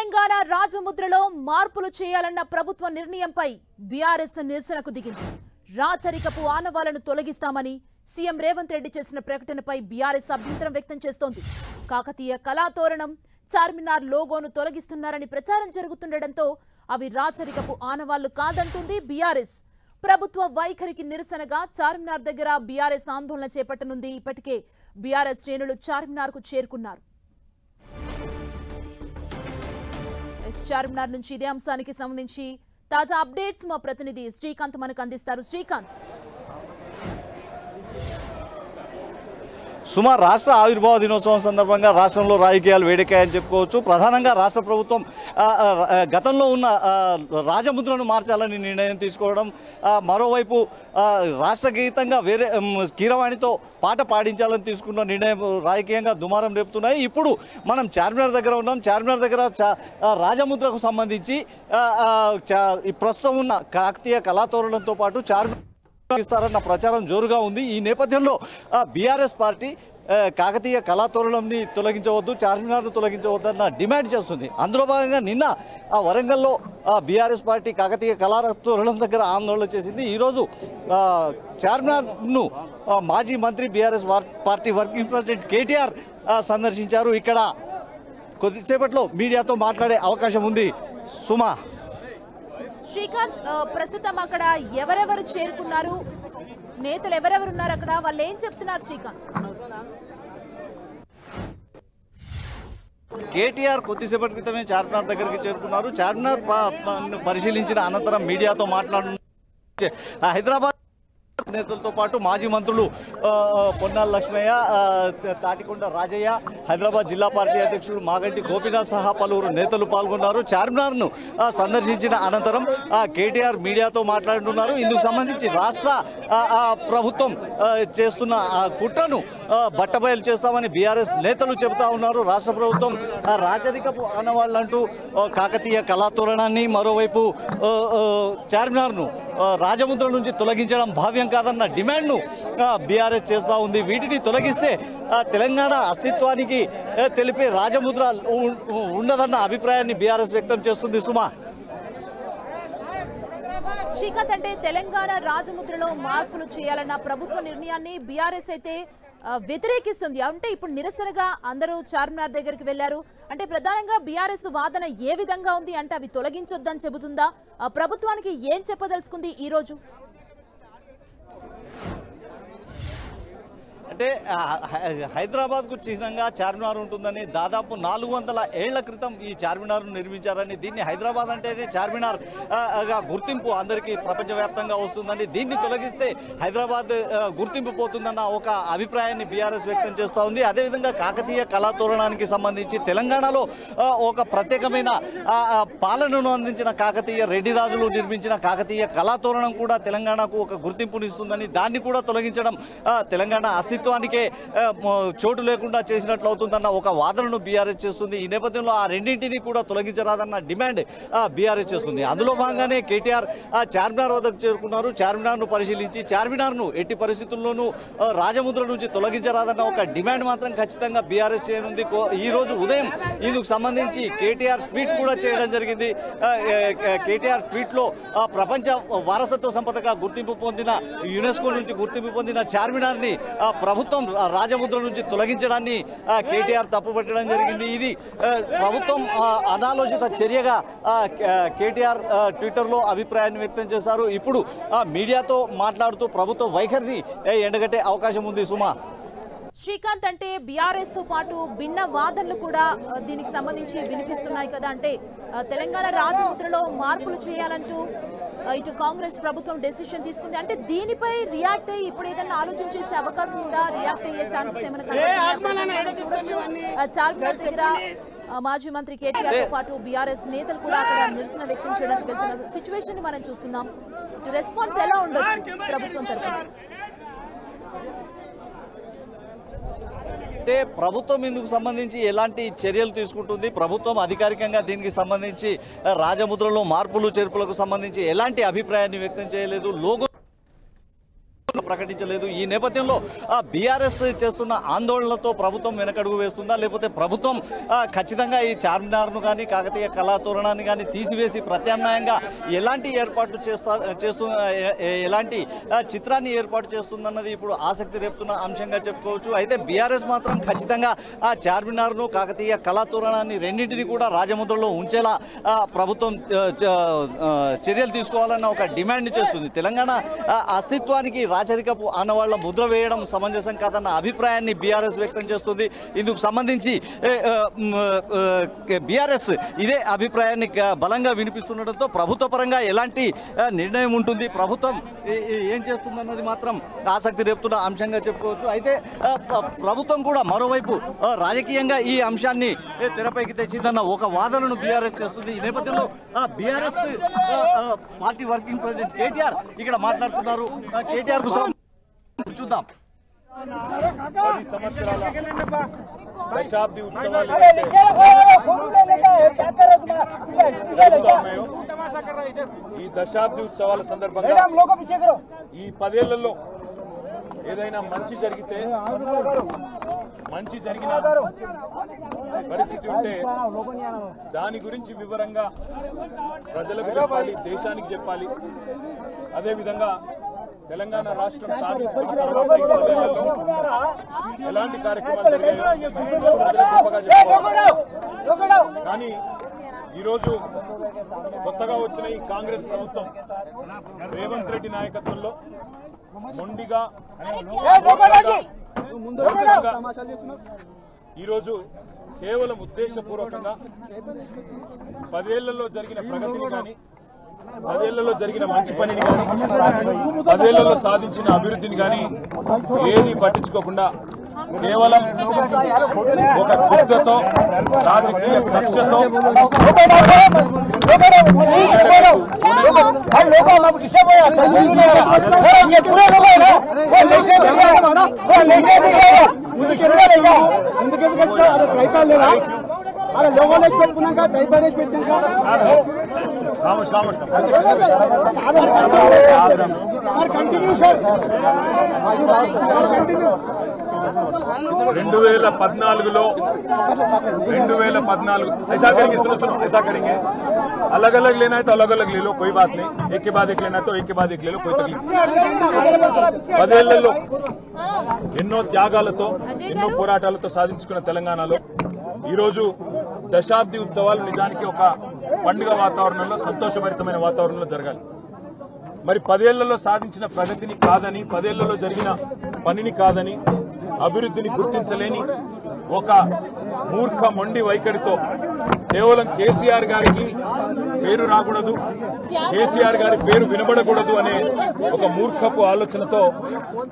తెలంగాణ రాజముద్రలో మార్పులు చేయాలన్న ప్రభుత్వ నిర్ణయంపై బీఆర్ఎస్ నిరసనకు దిగింది. రాచరికపు ఆనవాలను తొలగిస్తామని సీఎం రేవంత్ రెడ్డి చేసిన ప్రకటనపై బీఆర్ఎస్ అభ్యంతరం వ్యక్తం చేస్తోంది. కాకతీయ కళాతోరణం, చార్మినార్ లోగోను తొలగిస్తున్నారని ప్రచారం జరుగుతుండటంతో అవి రాచరికపు ఆనవాళ్లు కాదంటుంది బీఆర్ఎస్. ప్రభుత్వ వైఖరికి నిరసనగా చార్మినార్ దగ్గర బీఆర్ఎస్ ఆందోళన చేపట్టనుంది. ఇప్పటికే బీఆర్ఎస్ శ్రేణులు చార్మినార్ కు చేరుకున్నారు. చార్మినార్ నుంచి ఇదే అంశానికి సంబంధించి తాజా అప్డేట్స్ మా ప్రతినిధి శ్రీకాంత్ మనకు అందిస్తారు. శ్రీకాంత్, సుమారు రాష్ట్ర ఆవిర్భావ దినోత్సవం సందర్భంగా రాష్ట్రంలో రాజకీయాలు వేడెక్కాయని చెప్పుకోవచ్చు. ప్రధానంగా రాష్ట్ర ప్రభుత్వం గతంలో ఉన్న రాజముద్రను మార్చాలని నిర్ణయం తీసుకోవడం, మరోవైపు రాష్ట్ర గీతంగా వేరే కీరవాణితో పాట పాడించాలని తీసుకున్న నిర్ణయం రాజకీయంగా దుమారం రేపుతున్నాయి. ఇప్పుడు మనం చార్మినార్ దగ్గర ఉన్నాం. చార్మినార్ దగ్గర రాజముద్రకు సంబంధించి ప్రస్తుతం ఉన్న కాకతీయ కళాతోరణంతో పాటు చార్మినార్ ఇస్తారన్న ప్రచారం జోరుగా ఉంది. ఈ నేపథ్యంలో బీఆర్ఎస్ పార్టీ కాకతీయ కళాతోరణంని తొలగించవద్దు, చార్మినార్ను తొలగించవద్దన్న డిమాండ్ చేస్తుంది. అందులో భాగంగా నిన్న వరంగల్లో బీఆర్ఎస్ పార్టీ కాకతీయ కళాతోరణం దగ్గర ఆందోళన చేసింది. ఈరోజు చార్మినార్ను మాజీ మంత్రి BRS party working president KTR సందర్శించారు. ఇక్కడ కొద్దిసేపట్లో మీడియాతో మాట్లాడే అవకాశం ఉంది. సుమా, శ్రీకాంత్, ప్రస్తుతం అక్కడ ఎవరెవరు చేరుకున్నారు, నేతలు ఎవరెవరున్నారు అక్కడ, వాళ్ళు ఏం చెప్తున్నారు? శ్రీకాంత్, కేటీఆర్ కొద్దిసేపటి క్రితమే చార్మినార్ దగ్గరికి చేరుకున్నారు. చార్మినార్ పరిశీలించిన అనంతరం మీడియాతో మాట్లాడు హైదరాబాద్ నేతలతో పాటు మాజీ మంత్రులు పొన్నాల లక్ష్మయ్య, తాటికొండ రాజయ్య, హైదరాబాద్ జిల్లా పార్టీ అధ్యక్షుడు మాగంటి గోపీనాథ్ సహా పలువురు నేతలు పాల్గొన్నారు. చార్మినార్ను సందర్శించిన అనంతరం కేటీఆర్ మీడియాతో మాట్లాడుతున్నారు. ఇందుకు సంబంధించి రాష్ట్ర ప్రభుత్వం చేస్తున్న కుట్రను బట్టబయలు చేస్తామని బీఆర్ఎస్ నేతలు చెబుతా ఉన్నారు. రాష్ట్ర ప్రభుత్వం రాజరికపు ఆనవాళ్ళంటూ కాకతీయ కళాతోరణాన్ని, మరోవైపు చార్మినార్ను రాజముద్ర నుంచి తొలగించడం భావ్యం కాదన్న డిమాండ్ను బీఆర్ఎస్ చేస్తూ ఉంది. వీటిని తొలగిస్తే తెలంగాణ అస్తిత్వానికి తెలిపే రాజముద్ర ఉండదన్న అభిప్రాయాన్ని బీఆర్ఎస్ వ్యక్తం చేస్తుంది. సుమా, శ్రీకాంత్, అంటే తెలంగాణ రాజముద్రలో మార్పులు చేయాలన్న ప్రభుత్వ నిర్ణయాన్ని బీఆర్ఎస్ అయితే వ్యతిరేకిస్తుంది. అంటే ఇప్పుడు నిరసనగా అందరూ చార్మినార్ దగ్గరికి వెళ్లారు. అంటే ప్రధానంగా బీఆర్ఎస్ వాదన ఏ విధంగా ఉంది? అంటే అవి తొలగించొద్దని చెబుతుందా? ప్రభుత్వానికి ఏం చెప్పదలుచుకుంది ఈ రోజు? అంటే హైదరాబాద్కు చిహ్నంగా చార్మినార్ ఉంటుందని, దాదాపు 400 ఏళ్ల క్రితం ఈ చార్మినార్ను నిర్మించారని, దీన్ని హైదరాబాద్ అంటేనే చార్మినార్ గుర్తింపు అందరికీ ప్రపంచవ్యాప్తంగా వస్తుందని, దీన్ని తొలగిస్తే హైదరాబాద్ గుర్తింపు పోతుందన్న ఒక అభిప్రాయాన్ని బీఆర్ఎస్ వ్యక్తం చేస్తూ ఉంది. అదేవిధంగా కాకతీయ కళాతోరణానికి సంబంధించి తెలంగాణలో ఒక ప్రత్యేకమైన పాలనను అందించిన కాకతీయ రెడ్డి రాజులు నిర్మించిన కాకతీయ కళాతోరణం కూడా తెలంగాణకు ఒక గుర్తింపునిస్తుందని, దాన్ని కూడా తొలగించడం తెలంగాణ అస్తిత్వానికే చోటు లేకుండా చేసినట్లు అవుతుందన్న ఒక వాదనను బీఆర్ఎస్ చేస్తుంది. ఈ నేపథ్యంలో ఆ రెండింటినీ కూడా తొలగించరాదన్న డిమాండ్ బీఆర్ఎస్ చేస్తుంది. అందులో భాగంగానే కేటీఆర్ చార్మినార్ వద్దకు చేరుకున్నారు. చార్మినార్ను పరిశీలించి చార్మినార్ను ఎట్టి పరిస్థితుల్లోనూ రాజముద్ర నుంచి తొలగించరాదన్న ఒక డిమాండ్ మాత్రం ఖచ్చితంగా బీఆర్ఎస్ చేయనుంది. ఈ రోజు ఉదయం ఇందుకు సంబంధించి కేటీఆర్ ట్వీట్ కూడా చేయడం జరిగింది. కేటీఆర్ ట్వీట్లో ప్రపంచ వారసత్వ సంపదగా గుర్తింపు పొందిన, యునెస్కో నుంచి గుర్తింపు పొందిన చార్మినార్ని ప్రభుత్వం రాజముద్ర నుంచి తొలగించడాన్ని కేటీఆర్ తప్పుపట్టడం జరిగింది. ఇది ప్రభుత్వం అనాలోచిత చర్యగా కేటీఆర్ ట్విట్టర్లో అభిప్రాయాన్ని వ్యక్తం చేశారు. ఇప్పుడు మీడియాతో మాట్లాడుతూ ప్రభుత్వ వైఖరిని ఎండగట్టే అవకాశం ఉంది. సుమా, శ్రీకాంత్, అంటే బీఆర్ఎస్ తో పాటు భిన్న వాదనలు కూడా దీనికి సంబంధించి వినిపిస్తున్నాయి కదా. అంటే తెలంగాణ రాజముద్రలో మార్పులు చేయాలంటూ ఇటు కాంగ్రెస్ ప్రభుత్వం డెసిషన్ తీసుకుంది. అంటే దీనిపై రియాక్ట్ అయ్యి ఇప్పుడు ఏదైనా ఆలోచన చేసే అవకాశం ఉందా? రియాక్ట్ అయ్యే ఛాన్సెస్ ఏమైనా కనబడుతున్నాయా? చూడొచ్చు, చార్మినార్ దగ్గర మాజీ మంత్రి కేటీఆర్ తో పాటు బీఆర్ఎస్ నేతలు కూడా అక్కడ నిరసన వ్యక్తం చేయడానికి వెళ్తున్న సిచ్యువేషన్ ని మనం చూస్తున్నాం. రెస్పాన్స్ ఎలా ఉండొచ్చు ప్రభుత్వం తరఫున? అంటే ప్రభుత్వం ఇందుకు సంబంధించి ఎలాంటి చర్యలు తీసుకుంటుంది, ప్రభుత్వం అధికారికంగా దీనికి సంబంధించి రాజముద్రలో మార్పులు చేర్పులకు సంబంధించి ఎలాంటి అభిప్రాయాన్ని వ్యక్తం చేయలేదు. లోగో ప్రకటించలేదు. ఈ నేపథ్యంలో బీఆర్ఎస్ చేస్తున్న ఆందోళనలతో ప్రభుత్వం వెనకడుగు వేస్తుందా, లేకపోతే ప్రభుత్వం ఖచ్చితంగా ఈ చార్మినార్ను కానీ కాకతీయ కళాతోరణాన్ని కానీ తీసివేసి ప్రత్యామ్నాయంగా ఎలాంటి ఏర్పాట్లు ఎలాంటి చిత్రాన్ని ఏర్పాటు చేస్తుందన్నది ఇప్పుడు ఆసక్తి రేపుతున్న అంశంగా చెప్పుకోవచ్చు. అయితే బీఆర్ఎస్ మాత్రం ఖచ్చితంగా ఆ చార్మినార్ను కాకతీయ కళాతోరణాన్ని రెండింటినీ కూడా రాజముద్రలో ఉంచేలా ప్రభుత్వం చర్యలు తీసుకోవాలన్న ఒక డిమాండ్ చేస్తుంది. తెలంగాణ అస్తిత్వానికి రాచరికపు ఆనవాళ్ల ముద్ర వేయడం సమంజసం కాదన్న అభిప్రాయాన్ని బీఆర్ఎస్ వ్యక్తం చేస్తుంది. ఇందుకు సంబంధించి బీఆర్ఎస్ ఇదే అభిప్రాయాన్ని బలంగా వినిపిస్తుండటంతో ప్రభుత్వ పరంగా ఎలాంటి నిర్ణయం ఉంటుంది, ప్రభుత్వం ఏం చేస్తుందన్నది మాత్రం ఆసక్తి రేపుతున్న అంశంగా చెప్పుకోవచ్చు. అయితే ప్రభుత్వం కూడా మరోవైపు రాజకీయంగా ఈ అంశాన్ని తెరపైకి తెచ్చిందన్న ఒక వాదనను బీఆర్ఎస్ చేస్తుంది. ఈ నేపథ్యంలో BRS party working president KTR ఇక్కడ మాట్లాడుతున్నారు. కేటీఆర్ కు చూద్దాం. 10 సంవత్సరాల దశాబ్ది ఉత్సవాలు ఈ దశాబ్ది ఉత్సవాల సందర్భంగా ఈ 10 ఏళ్లలో ఏదైనా మంచి జరిగితే మంచి జరిగిన పరిస్థితి ఉంటే దాని గురించి వివరంగా ప్రజలకు చెప్పాలి, దేశానికి చెప్పాలి. అదేవిధంగా తెలంగాణ రాష్ట్రం సాధించిన తర్వాత ఈ 10 ఏళ్లలో ఎలాంటి కార్యక్రమాలు జరిగాయో గొప్పగా చెప్పుకోవాలి. కానీ ఈరోజు కొత్తగా వచ్చిన ఈ కాంగ్రెస్ ప్రభుత్వం రేవంత్ రెడ్డి నాయకత్వంలో మొండిగా ఈరోజు కేవలం ఉద్దేశపూర్వకంగా 10 ఏళ్లలో జరిగిన ప్రగతిని కానీ 10 ఏళ్లలో జరిగిన మంచి పనిని కానీ 10 ఏళ్లలో సాధించిన అభివృద్ధిని కానీ ఏది పట్టించుకోకుండా కేవలం ఒక కుట్రతో రాజకీయ కక్షతో రెండు 2014 ऐसा करेंगे, सुनो ऐसा करेंगे, अलग अलग लेना है तो अलग अलग ले लो, कोई बात नहीं, एक के बाद एक लेना है तो एक के बाद एक ले लो, कोई तकलीफ. 10 ఏళ్లలో ఎన్నో త్యాగాలతో ఎన్నో పోరాటాలతో సాధించుకున్న తెలంగాణలో ఈరోజు దశాబ్ది ఉత్సవాలు నిజానికి ఒక పండుగ వాతావరణంలో, సంతోషభరితమైన వాతావరణంలో జరగాలి. మరి 10 ఏళ్లలో సాధించిన ప్రగతిని కాదని, 10 ఏళ్లలో జరిగిన పనిని కాదని, అభివృద్ధిని గుర్తించలేని ఒక మూర్ఖ మొండి వైఖరితో కేవలం కేసీఆర్ గారికి పేరు రాకూడదు, కేసీఆర్ గారి పేరు వినబడకూడదు అనే ఒక మూర్ఖపు ఆలోచనతో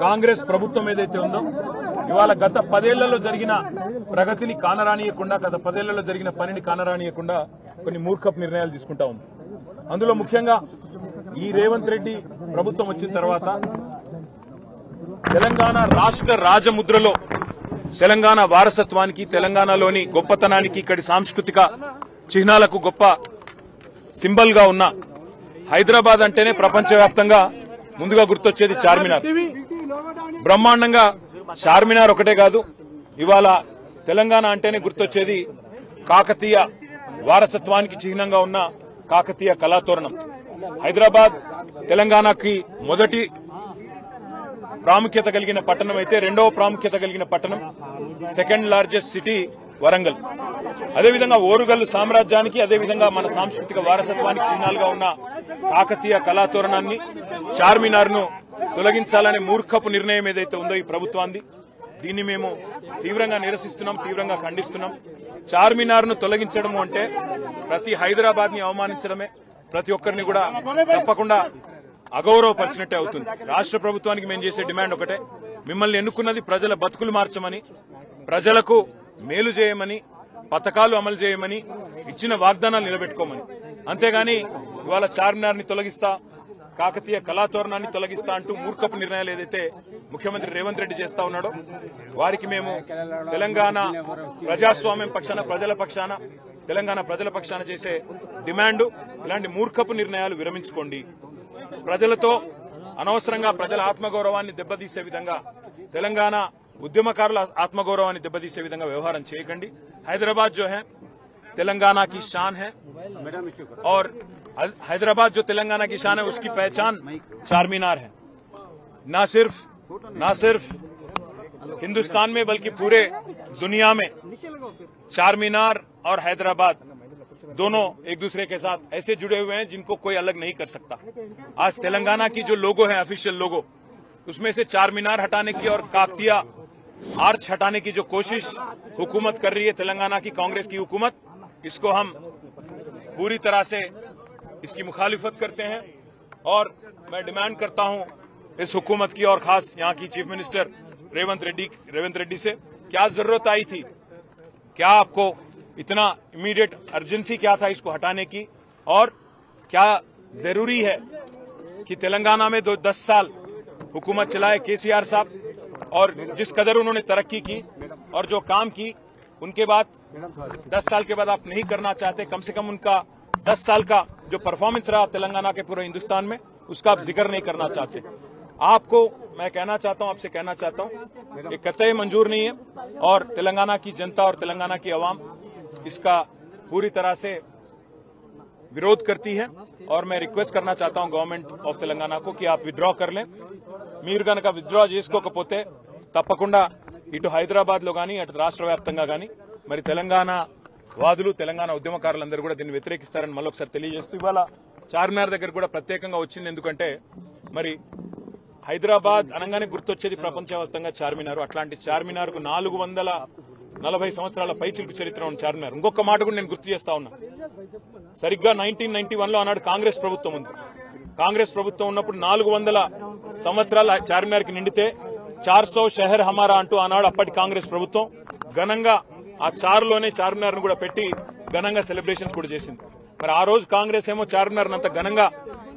కాంగ్రెస్ ప్రభుత్వం ఏదైతే ఉందో ఇవాళ గత 10 ఏళ్లలో జరిగిన ప్రగతిని కానరానియకుండా, గత 10 ఏళ్లలో జరిగిన పనిని కానరానియకుండా కొన్ని మూర్ఖపు నిర్ణయాలు తీసుకుంటా ఉంది. అందులో ముఖ్యంగా ఈ రేవంత్ రెడ్డి ప్రభుత్వం వచ్చిన తర్వాత తెలంగాణ రాష్ట్ర రాజముద్రలో తెలంగాణ వారసత్వానికి, తెలంగాణలోని గొప్పతనానికి, ఇక్కడి సాంస్కృతిక చిహ్నాలకు గొప్ప సింబల్ గా ఉన్న హైదరాబాద్ అంటేనే ప్రపంచవ్యాప్తంగా ముందుగా గుర్తొచ్చేది చార్మినార్. బ్రహ్మాండంగా చార్మినార్ ఒకటే కాదు, ఇవాళ తెలంగాణ అంటేనే గుర్తొచ్చేది కాకతీయ వారసత్వానికి చిహ్నంగా ఉన్న కాకతీయ కళాతోరణం. హైదరాబాద్ తెలంగాణకి మొదటి ప్రాముఖ్యత కలిగిన పట్టణం అయితే, రెండవ ప్రాముఖ్యత కలిగిన పట్టణం, సెకండ్ లార్జెస్ట్ సిటీ వరంగల్. అదేవిధంగా ఓరుగల్లు సామ్రాజ్యానికి, అదేవిధంగా మన సాంస్కృతిక వారసత్వానికి చిహ్నాలుగా ఉన్న కాకతీయ కళాతోరణాన్ని, చార్మినార్ ను తొలగించాలనే మూర్ఖపు నిర్ణయం ఏదైతే ఉందో ఈ ప్రభుత్వాన్ని, దీన్ని మేము తీవ్రంగా నిరసిస్తున్నాం, తీవ్రంగా ఖండిస్తున్నాం. చార్మినార్ ను తొలగించడం అంటే ప్రతి హైదరాబాద్ ని అవమానించడమే, ప్రతి ఒక్కరిని కూడా తప్పకుండా అగౌరవపరిచినట్టే అవుతుంది. రాష్ట్ర ప్రభుత్వానికి మేము చేసే డిమాండ్ ఒకటే, మిమ్మల్ని ఎన్నుకున్నది ప్రజల బతుకులు మార్చమని, ప్రజలకు మేలు చేయమని, పథకాలు అమలు చేయమని, ఇచ్చిన వాగ్దానాలు నిలబెట్టుకోమని. అంతేగాని ఇవాళ చార్మినార్ ని తొలగిస్తా, కాకతీయ కళాతోరణాన్ని తొలగిస్తా అంటూ మూర్ఖపు నిర్ణయాలు ఏదైతే ముఖ్యమంత్రి రేవంత్ రెడ్డి చేస్తా ఉన్నాడో వారికి మేము తెలంగాణ ప్రజాస్వామ్యం పక్షాన, ప్రజల పక్షాన, తెలంగాణ ప్రజల పక్షాన చేసే డిమాండ్, ఇలాంటి మూర్ఖపు నిర్ణయాలు విరమించుకోండి. ప్రజలతో అనవసరంగా ప్రజల ఆత్మగౌరవాన్ని దెబ్బతీసే విధంగా, తెలంగాణ ఉద్యమకారుల ఆత్మగౌరవాన్ని దెబ్బతీసే విధంగా వ్యవహారం చేయకండి। हैदराबाद जो है तेलंगाना की शान है और हैदराबाद जो तेलंगाना की शान है उसकी पहचान चार मीनार है। ना सिर्फ हिंदुस्तान में बल्कि पूरे दुनिया में चार मीनार और हैदराबाद दोनों एक दूसरे के साथ ऐसे जुड़े हुए हैं जिनको कोई अलग नहीं कर सकता। आज तेलंगाना की जो लोगो है, ऑफिशियल लोगो, उसमें से चार मीनार हटाने की और काकतिया आर्च हटाने की जो कोशिश हुकूमत कर रही है, तेलंगाना की कांग्रेस की हुकूमत, इसको हम पूरी तरह से इसकी मुखालिफत करते हैं। और मैं डिमांड करता हूं इस हुकूमत की और खास यहां की चीफ मिनिस्टर रेवंत रेड्डी से, क्या जरूरत आई थी, क्या आपको इतना इमीडिएट अर्जेंसी क्या था इसको हटाने की, और क्या जरूरी है कि तेलंगाना में 10 साल हुकूमत चलाए केसीआर साहब, और जिस कदर उन्होंने तरक्की की और जो काम की, उनके बाद 10 साल के बाद आप नहीं करना चाहते, कम से कम उनका 10 साल का जो परफॉर्मेंस रहा तेलंगाना के पूरे हिंदुस्तान में, उसका आप जिक्र नहीं करना चाहते। आपको मैं कहना चाहता हूं, आपसे कहना चाहता हूं, ये कतई मंजूर नहीं है और तेलंगाना की जनता और तेलंगाना की आवाम इसका पूरी तरह से विरोध करती है। और मैं रिक्वेस्ट करना चाहता हूं गवर्नमेंट ऑफ तेलंगाना को कि आप विड्रॉ कर लें। మీరు గనక విత్డ్రా చేసుకోకపోతే తప్పకుండా ఇటు హైదరాబాద్ లో గానీ అటు రాష్ట్ర వ్యాప్తంగా గానీ మరి తెలంగాణ వాదులు, తెలంగాణ ఉద్యమకారులందరూ కూడా దీన్ని వ్యతిరేకిస్తారని మళ్ళొకసారి తెలియజేస్తూ, ఇవాళ చార్మినార్ దగ్గర కూడా ప్రత్యేకంగా వచ్చింది ఎందుకంటే మరి హైదరాబాద్ అనగానే గుర్తొచ్చేది ప్రపంచవ్యాప్తంగా చార్మినార్. అట్లాంటి చార్మినార్ కు 440 సంవత్సరాల పైచిలుకు చరిత్ర ఉన్న చార్మినార్. ఇంకొక మాట కూడా నేను గుర్తు చేస్తా ఉన్నా, సరిగ్గా 1991లో ఆనాడు కాంగ్రెస్ ప్రభుత్వం ఉంది. కాంగ్రెస్ ప్రభుత్వం ఉన్నప్పుడు 400 సంవత్సరాల చార్మినార్ కి నిండితే 400 షహర్ హమారా అంటూ ఆనాడు అప్పటి కాంగ్రెస్ ప్రభుత్వం ఘనంగా ఆ చారులోనే చార్మినార్ ను కూడా పెట్టి ఘనంగా సెలబ్రేషన్స్ కూడా చేసింది. మరి ఆ రోజు కాంగ్రెస్ ఏమో చార్మినార్ అంత ఘనంగా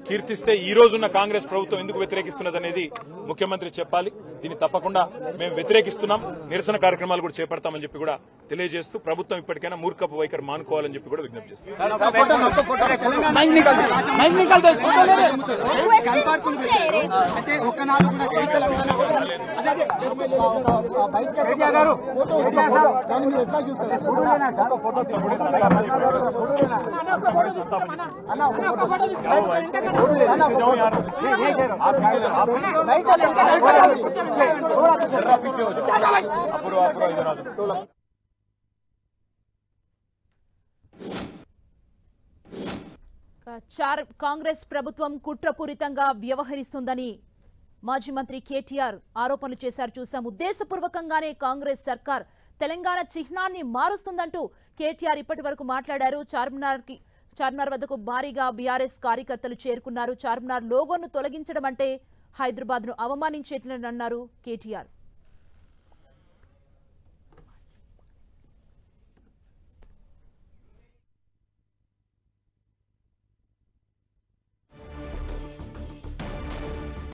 కీర్తిస్తే ఈ రోజున్న కాంగ్రెస్ ప్రభుత్వం ఎందుకు వ్యతిరేకిస్తున్నది అనేది ముఖ్యమంత్రి చెప్పాలి. దీన్ని తప్పకుండా మేము వ్యతిరేకిస్తున్నాం, నిరసన కార్యక్రమాలు కూడా చేపడతామని చెప్పి కూడా తెలియజేస్తూ ప్రభుత్వం ఇప్పటికైనా మూర్ఖపు వైఖరి మానుకోవాలని చెప్పి కూడా విజ్ఞప్తి చేస్తాం. पीछे हो जाओ, కాంగ్రెస్ ప్రభుత్వం కుట్రపూరితంగా వ్యవహరిస్తుందని మాజీ మంత్రి కేటీఆర్ ఆరోపణలు చేశారు. చూసాం, ఉద్దేశపూర్వకంగానే కాంగ్రెస్ సర్కార్ తెలంగాణ చిహ్నాన్ని మారుస్తుందంటూ కేటీఆర్ ఇప్పటి వరకు మాట్లాడారు. చార్మినార్ వద్దకు భారీగా బీఆర్ఎస్ కార్యకర్తలు చేరుకున్నారు. చార్మినార్ లోగోను తొలగించడం అంటే హైదరాబాద్ ను అవమానించేట్లన్నారు కేటీఆర్.